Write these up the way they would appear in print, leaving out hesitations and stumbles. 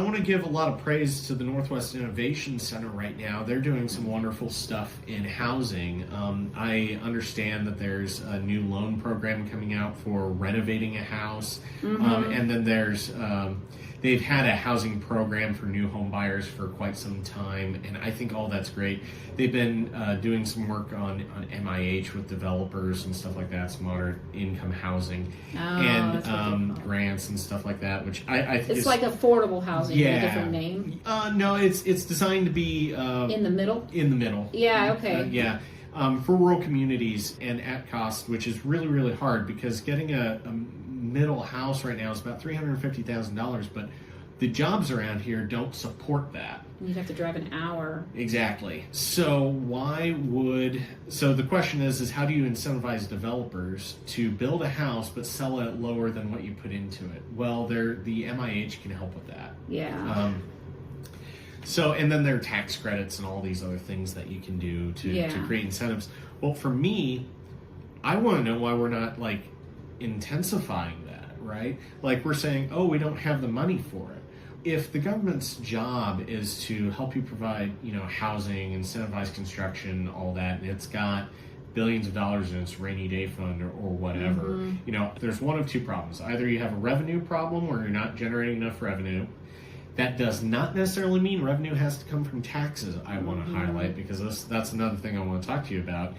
want to give a lot of praise to the Northwest Innovation Center right now. They're doing some wonderful stuff in housing. I understand that there's a new loan program coming out for renovating a house, and then there's they've had a housing program for new home buyers for quite some time, and I think all that's great. They've been doing some work on MIH with developers and stuff like that, some moderate income housing, and grants and stuff like that, which I think it's like affordable housing, yeah, a different name. No, it's designed to be in the middle. In the middle. Yeah. Okay. Yeah. For rural communities and at cost, which is really, really hard because getting a middle house right now is about $350,000, but the jobs around here don't support that. You'd have to drive an hour. Exactly. So the question is how do you incentivize developers to build a house but sell it lower than what you put into it? Well, the MIH can help with that. Yeah. And then there are tax credits and all these other things that you can do to create incentives. Well, for me, I want to know why we're not like intensifying that, right? Like we're saying, oh, we don't have the money for it. If the government's job is to help you provide, housing, incentivize construction, all that, and it's got billions of dollars in its rainy day fund or whatever, there's one of two problems. Either you have a revenue problem where you're not generating enough revenue. That does not necessarily mean revenue has to come from taxes, I want to highlight, because that's another thing I want to talk to you about.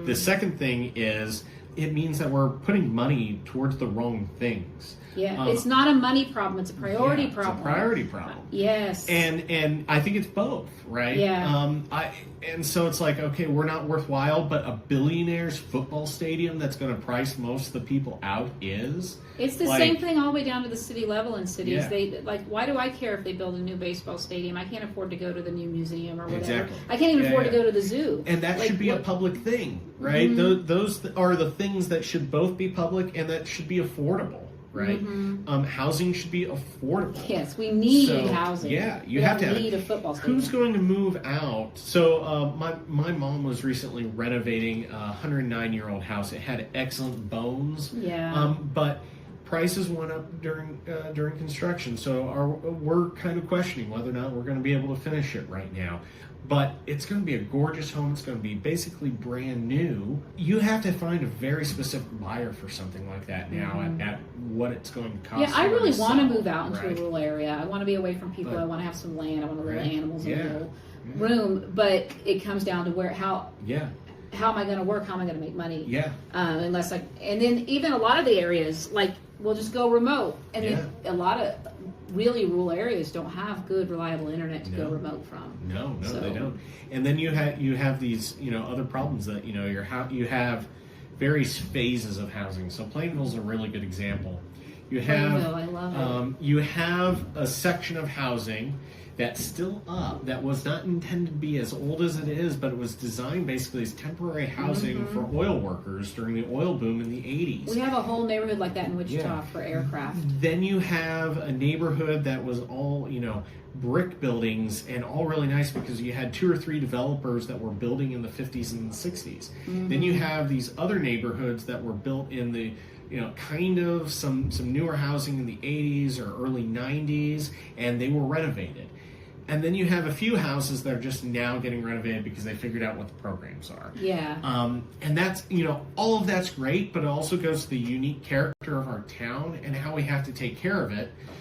The second thing is it means that we're putting money towards the wrong things. Yeah, it's not a money problem, it's a priority problem. It's a priority problem. Yes. And I think it's both, right? Yeah. And so it's like, okay, we're not worthwhile, but a billionaire's football stadium that's going to price most of the people out is. It's the same thing all the way down to the city level in cities. Yeah. Why do I care if they build a new baseball stadium? I can't afford to go to the new museum or whatever. Exactly. I can't even afford to go to the zoo. And that should be a public thing, right? Those are the things that should both be public and that should be affordable. Right, housing should be affordable. Yes, we need housing. Yeah, you have to need a football stadium. Who's going to move out? So my mom was recently renovating a 109-year-old house. It had excellent bones. Yeah. But prices went up during construction. So we're kind of questioning whether or not we're going to be able to finish it right now. But it's going to be a gorgeous home. It's going to be basically brand new. You have to find a very specific buyer for something like that now at what it's going to cost. Yeah, I really want to move out into a rural area. I want to be away from people. I want to have some land. I want to live animals in a little room. But it comes down to how am I going to work? How am I going to make money? Yeah. And then even a lot of the areas, like, we'll just go remote. And then a lot of really rural areas don't have good, reliable internet to go remote from. No, they don't. And then you have these, other problems that, you have various phases of housing. So Plainville's a really good example. Plainville, I love it. You have a section of housing that's still up, that was not intended to be as old as it is, but it was designed basically as temporary housing for oil workers during the oil boom in the 80s. We have a whole neighborhood like that in Wichita for aircraft. Then you have a neighborhood that was all, brick buildings and all really nice because you had 2 or 3 developers that were building in the 50s and 60s. Then you have these other neighborhoods that were built in the kind of some newer housing in the 80s or early 90s, and they were renovated. And then you have a few houses that are just now getting renovated because they figured out what the programs are. Yeah. And that's, all of that's great, but it also goes to the unique character of our town and how we have to take care of it.